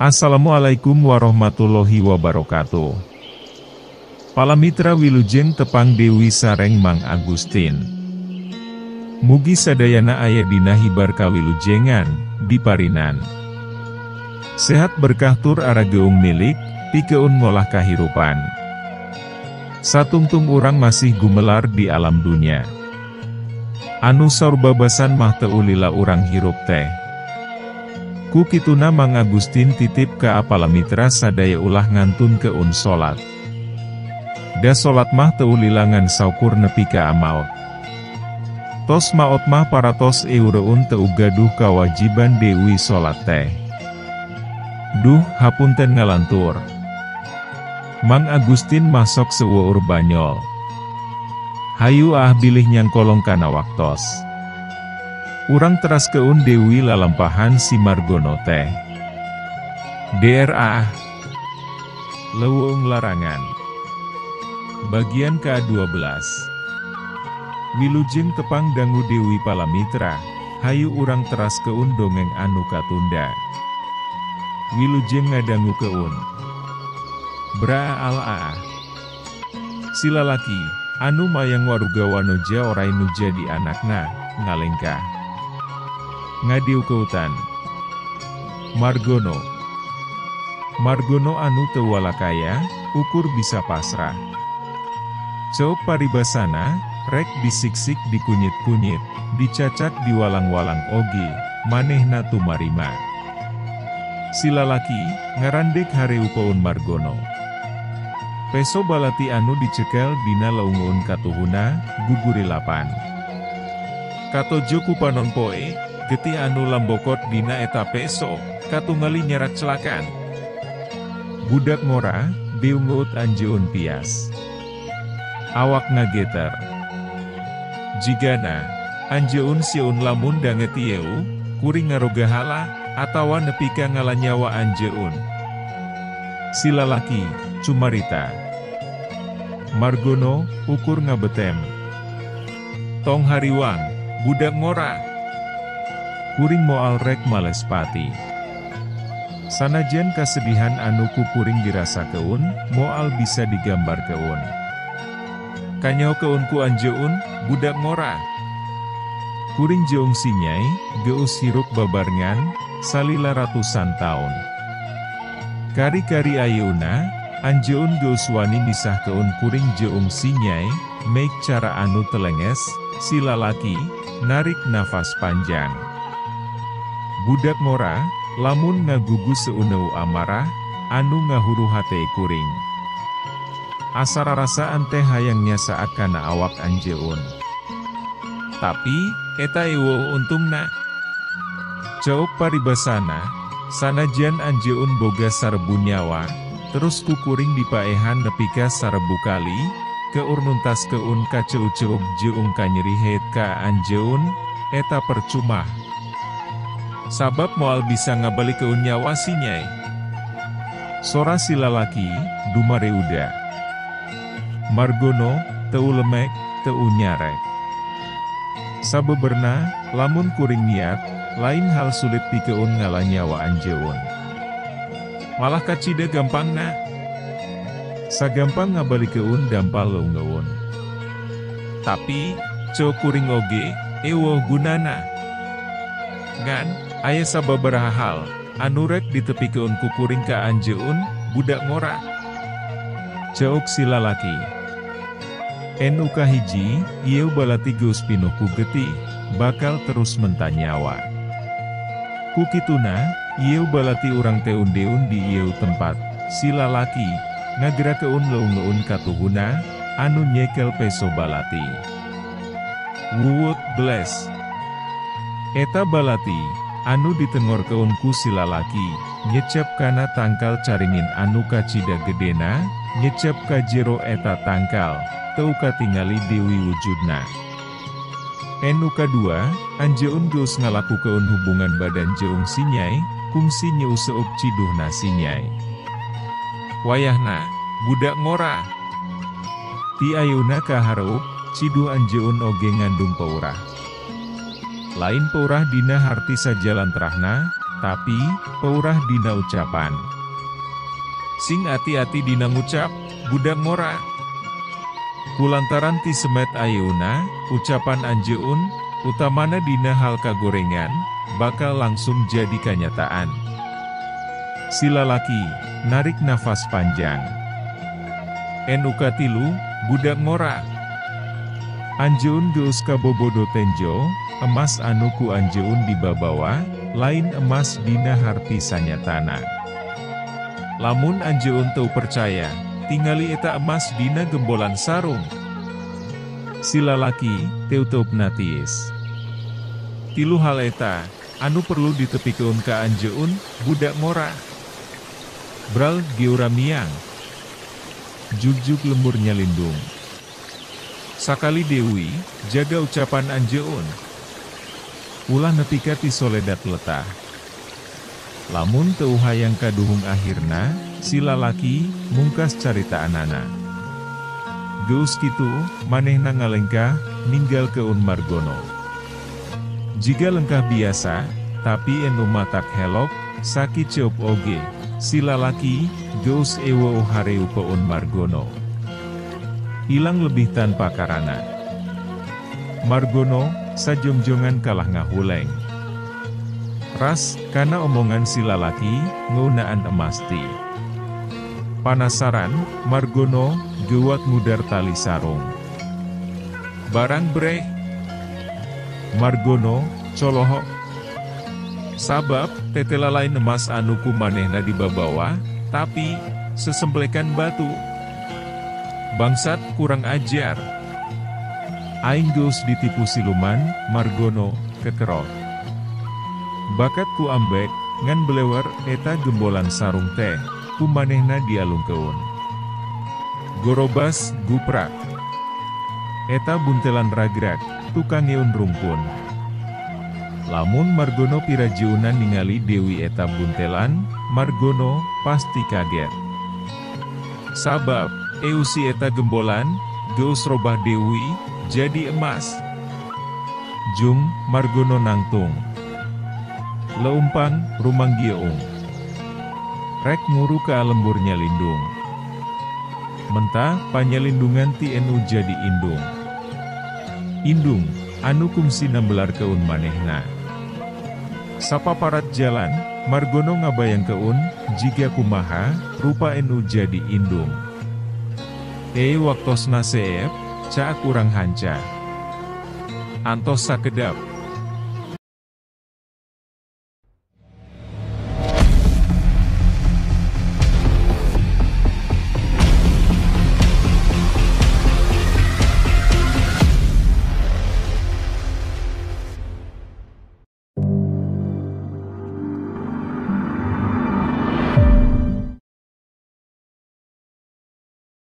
Assalamualaikum warahmatullahi wabarakatuh. Palamitra wilujeng tepang Dewi sareng Mang Agustin. Mugi sadayana aya dina hibar kawilujengan, diparinan. Sehat berkah tur arageung milik, pikeun ngolah kahirupan. Satungtung urang masih gumelar di alam dunia. Anu sorbabasan mah teu lila urang hirup teh. Ku kituna Mang Agustin titip ka palamitra sadaya ulah ngantun keun salat. Da salat mah teu lilangan saukur nepi ka amaot. Tos maot mah paratos eureun teu gaduh kawajiban dewi salat teh. Duh hapunten ngalantur. Mang Agustin masok seueur banyol. Hayu bilih nyangkolong kana waktos. Urang teras keun Dewi lalampahan si Margono teh. DRA Leuweung Larangan. Bagian ke-12. Wilujeng tepang dangu Dewi Palamitra, hayu urang teras keun dongeng anu katunda. Wilujeng ngadangu keun. Bra al-a. Si lalaki, anu mayang waruga wanoja orai nu jadi anakna, ngalengkah. Ngadiu keutan. Margono anu teu walakaya, ukur bisa pasrah. Ceuk paribasana, rek disiksik dikunyit-kunyit, dicacak diwalang-walang oge, manehna tumarima. Si lalaki, ngarandek hareu paun Margono. Peso balati anu dicekel dina leungeun katuhuna, guguri lapan. Katojo ku panon poe, geti anu lambokot dina eta peso, katungali nyerat celakan. Budak ngora, diungut anjeun pias. Awak ngageter. Jigana, anjeun sieun lamun dangetieu, kuring ngaroga hala, atawa nepi ka ngalanyawa anjeun. Si lalaki, cumarita. Margono, ukur ngabetem. Tong hariwang, budak ngora. Kuring moal rek males pati. Sanajan kasedihan anu ku kuring dirasa keun, moal bisa digambar keun. Kanyaho keun ku anjeun, budak ngora. Kuring jeung sinyai, geus hirup babarengan, salila ratusan taun. Kari-kari ayeuna, anjeun geus wani misah keun kuring jeung sinyai, meik cara anu telenges, si lalaki, narik nafas panjang. Budak ngora, lamun ngagugus seuneu amarah, anu ngahuru hate kuring. Asara rasaan teh hayang nyasaak kana awak anjeun. Tapi, eta eueuh untungna. Ceuk paribasana, sanajan anjeun boga sarebu nyawa, terus ku kuring dipaehan nepi ka sarebu kali, keur nuntas keun kaceuceuk jeung kanyerihet ka anjeun, eta percuma. Sabab moal bisa ngabalik keun nyawa si nyai. Sora si lalaki, dumare uda. Margono, teu lemek, teu nyarek. Sabeberna, lamun kuring niat, lain hal sulit pikeun ngalah nyawa anjeun. Malah kacida gampangna. Sagampang ngabalik keun dampal leungeun. Tapi, ceuk kuring oge, eueuh gunana. Ngan, aya sababaraha hal, anu rek ditepikeun ku kuring ka anjeun, budak ngora. Ceuk si lalaki. Enu kahiji, ieu balati geus pinuh ku getih, bakal terus menta nyawa. Ku kituna, ieu balati urang teun-deun di ieu tempat, si lalaki, ngagerakeun leung-leung katuhuna, anu nyekel peso balati. Wuwut bless. Eta balati, anu ditengorkeun ku si lalaki, nyecep kana tangkal caringin anu kacida gedena, nyecep ka jero eta tangkal, teu katingali dewi wujudna. Enu kadua, anjeun geus ngalakukeun hubungan badan jeung sinyai, kungsi nyeuseuk ciduhna sinyai. Wayahna, budak ngora. Ti ayeuna kahareup, ciduh anjeun oge ngandung peurah. Lain peurah dina harti sajalan terahna, tapi peurah dina ucapan. Sing ati-ati dina ngucap, budak ngora. Kulantaran ti semet ayeuna, ucapan anjeun, utamana dina hal kagorengan, bakal langsung jadi kenyataan. Si lalaki, narik nafas panjang. Tilu, budak ngora. Anjeun geus kabobodo tenjo, emas anu ku anjeun dibabawa, lain emas dina harti sanyatana. Lamun anjeun teu percaya, tingali eta emas dina gembolan sarung. Si lalaki, teuteup natiis. Tilu hal eta, anu perlu ditepikeun ka anjeun, budak ngora. Bral geura miang. Jugjug lembur nyalindung. Sakali Dewi, jaga ucapan anjeun. Ulah nepika ti soledad letah. Lamun teu hayang kaduhung akhirna, si lalaki, mungkas carita anana. Geus kitu, manehna ngalengkah, ninggal keun Margono. Jika lengkah biasa, tapi enu matak helok, sakit ceop oge, si lalaki, geus ewo hareu keun Margono. Hilang lebih tanpa karana. Margono, sajongjongan kalah ngahuleng. Ras, kana omongan si lalaki, ngeunaan emasti. Panasaran, Margono, gewat ngudar tali sarung. Barang breh. Margono, colohok. Sabab, tetela lain emas anu ku manehna dibabawa, tapi, sesemplekan batu. Bangsat kurang ajar. Aing geus ditipu siluman, Margono, kekerot. Bakat ku ambek, ngan belewer, eta gembolan sarung teh, ku manehna dialungkeun. Gorobas, guprak. Eta buntelan ragrak, tukang ngeun rungkun. Lamun Margono pirajiunan ningali Dewi eta buntelan, Margono, pasti kaget. Sabab, eusi eta gembolan, geus robah Dewi, jadi emas. Jung, Margono nangtung. Leumpang, rumanggiung. Rek nguru ka lemburnya lindung. Mentah, panyalindungan ti enu jadi indung. Indung, anu kungsi nambelar keun manehna. Sapaparat jalan, Margono ngabayang keun, jiga kumaha, rupa enu jadi indung. Waktosna seep, caak urang hanca. Antos sakedap.